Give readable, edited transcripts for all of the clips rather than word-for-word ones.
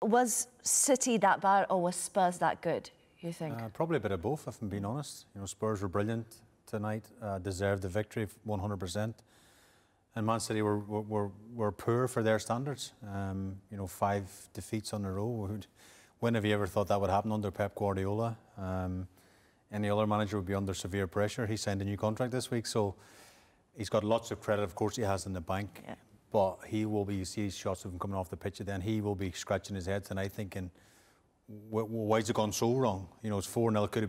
Was City that bad or was Spurs that good, you think? Probably a bit of both, if I'm being honest. You know, Spurs were brilliant tonight, deserved the victory 100%. And Man City were poor for their standards. You know, 5 defeats on a row. When have you ever thought that would happen under Pep Guardiola? Any other manager would be under severe pressure. He signed a new contract this week, so he's got lots of credit, of course, he has in the bank. Yeah. But he will be, you see shots of him coming off the pitch, then he will be scratching his head tonight thinking, why's it gone so wrong? You know, it's 4-0, could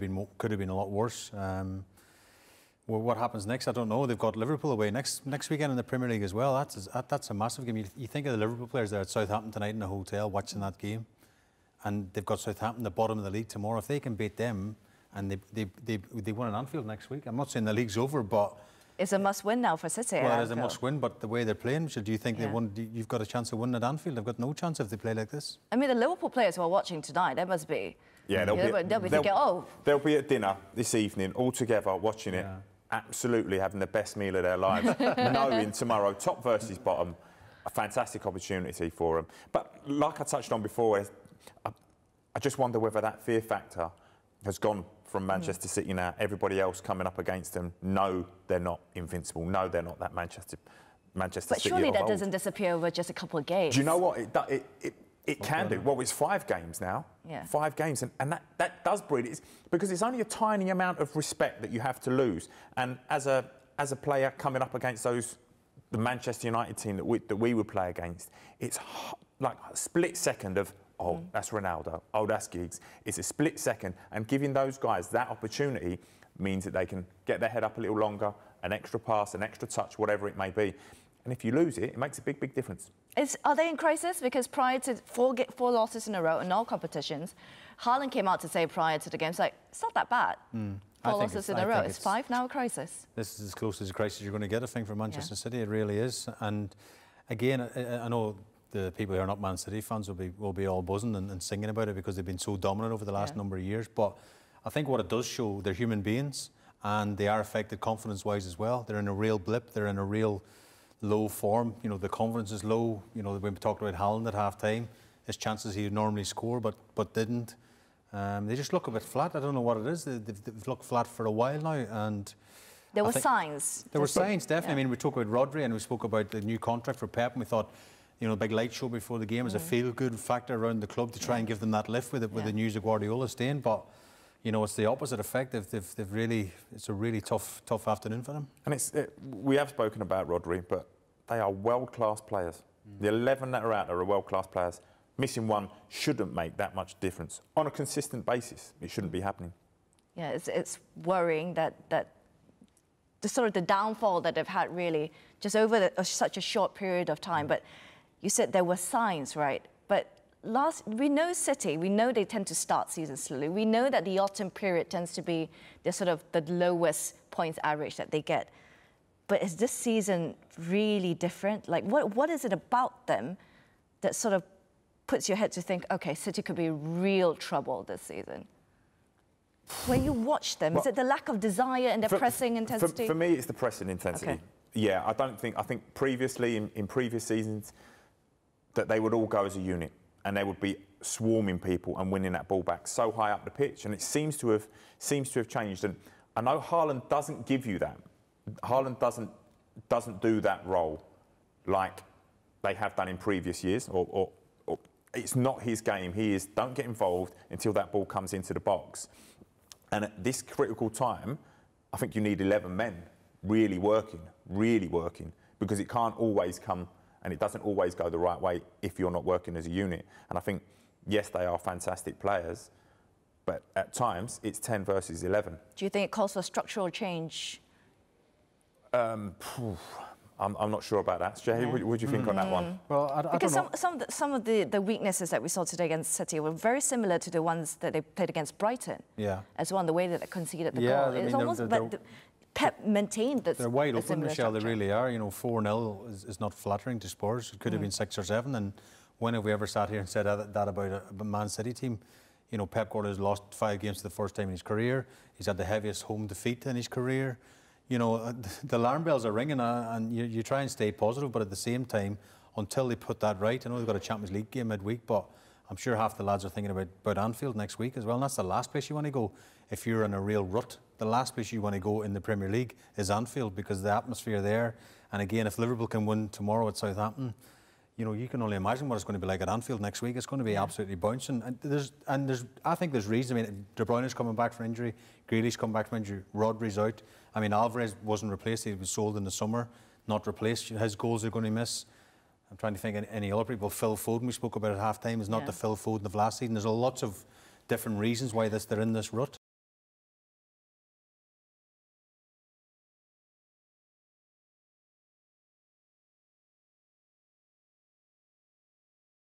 have been a lot worse. Well, what happens next? I don't know. They've got Liverpool away next weekend in the Premier League as well. That's a massive game. You think of the Liverpool players there at Southampton tonight in the hotel watching that game, and they've got Southampton the bottom of the league tomorrow. If they can beat them, and they win at Anfield next week, I'm not saying the league's over, but it's a must-win now for City. Well, it is a must-win, but the way they're playing, do you think you've got a chance of winning at Anfield? They've got no chance if they play like this. I mean, the Liverpool players who are watching tonight, they must be. Yeah, they'll be thinking, oh. They'll be at dinner this evening, all together, watching it, absolutely having the best meal of their lives, knowing tomorrow, top versus bottom, a fantastic opportunity for them. But like I touched on before, I just wonder whether that fear factor has gone from Manchester City now. Everybody else coming up against them, no, they're not invincible. No, they're not that Manchester but City. But surely that doesn't disappear over just a couple of games. Do you know what? It can do. Well, it's 5 games now. Yeah. 5 games, and that does breed it. Because it's only a tiny amount of respect that you have to lose. And as a player coming up against the Manchester United team that we would play against, it's like a split second of, oh, that's Ronaldo. Oh, that's Giggs. It's a split second. And giving those guys that opportunity means that they can get their head up a little longer, an extra pass, an extra touch, whatever it may be. And if you lose it, it makes a big, big difference. Are they in crisis? Because prior to 4 losses in a row in all competitions, Haaland came out to say prior to the game, it's not that bad. 4 losses in a row. It's 5 now a crisis. This is as close as a crisis you're going to get, I think, for Manchester City. It really is. And again, I know the people who are not Man City fans will be all buzzing and singing about it because they've been so dominant over the last number of years. But I think what it does show, they're human beings and they are affected confidence-wise as well. They're in a real blip. They're in a real low form. You know, the confidence is low. You know, when we talked about Haaland at half-time, his chances he would normally score but didn't. They just look a bit flat. I don't know what it is. They've looked flat for a while now, and there were signs. There were signs, definitely. I mean, we talked about Rodri and we spoke about the new contract for Pep, and we thought, you know, a big light show before the game as a feel-good factor around the club to try and give them that lift with the news of Guardiola staying. But you know, it's the opposite effect. They've really, it's a really tough afternoon for them. And we have spoken about Rodri, but they are world-class players. The 11 that are out there are world-class players. Missing one shouldn't make that much difference. On a consistent basis, it shouldn't be happening. Yeah, it's worrying that the sort of the downfall that they've had really just over such a short period of time. But you said there were signs, right? But we know City, we know they tend to start seasons slowly. We know that the autumn period tends to be the sort of the lowest points average that they get. But is this season really different? Like, what is it about them that sort of puts your head to think, okay, City could be real trouble this season? When you watch them, is it the lack of desire and the pressing intensity? For me, it's the pressing intensity. Okay. Yeah, I think previously, in previous seasons, that they would all go as a unit and they would be swarming people and winning that ball back so high up the pitch. And it seems to have changed. And I know Haaland doesn't give you that. Haaland doesn't do that role like they have done in previous years, or it's not his game. He is, don't get involved until that ball comes into the box. And at this critical time, I think you need 11 men really working, because it can't always come and it doesn't always go the right way if you're not working as a unit. And I think, yes, they are fantastic players, but at times it's 10 versus 11. Do you think it calls for structural change? I'm not sure about that. Jay, what do you think on that one? Well, I because don't know. some of the weaknesses that we saw today against City were very similar to the ones that they played against Brighton. Yeah. As well, the way that they conceded the goal. It's almost Pep maintained this. They're wide open, Michelle. They really are. You know, 4-0 is not flattering to Spurs. It could have been 6 or 7. And when have we ever sat here and said that about a Man City team? You know, Pep Guardiola's lost 5 games for the first time in his career. He's had the heaviest home defeat in his career. You know, the alarm bells are ringing, and you try and stay positive, but at the same time, until they put that right, I know they've got a Champions League game midweek, but I'm sure half the lads are thinking about Anfield next week as well, and that's the last place you want to go. If you're in a real rut, the last place you want to go in the Premier League is Anfield, because the atmosphere there, and again, if Liverpool can win tomorrow at Southampton, you know, you can only imagine what it's going to be like at Anfield next week. It's going to be absolutely bouncing. And I think there's reason. I mean, De Bruyne's coming back from injury, Grealish's come back from injury, Rodri's out. I mean, Alvarez wasn't replaced. He was sold in the summer, not replaced. His goals are going to miss. I'm trying to think of any other people. Phil Foden, we spoke about at half-time, is not the Phil Foden of last season. There's lots of different reasons why they're in this rut.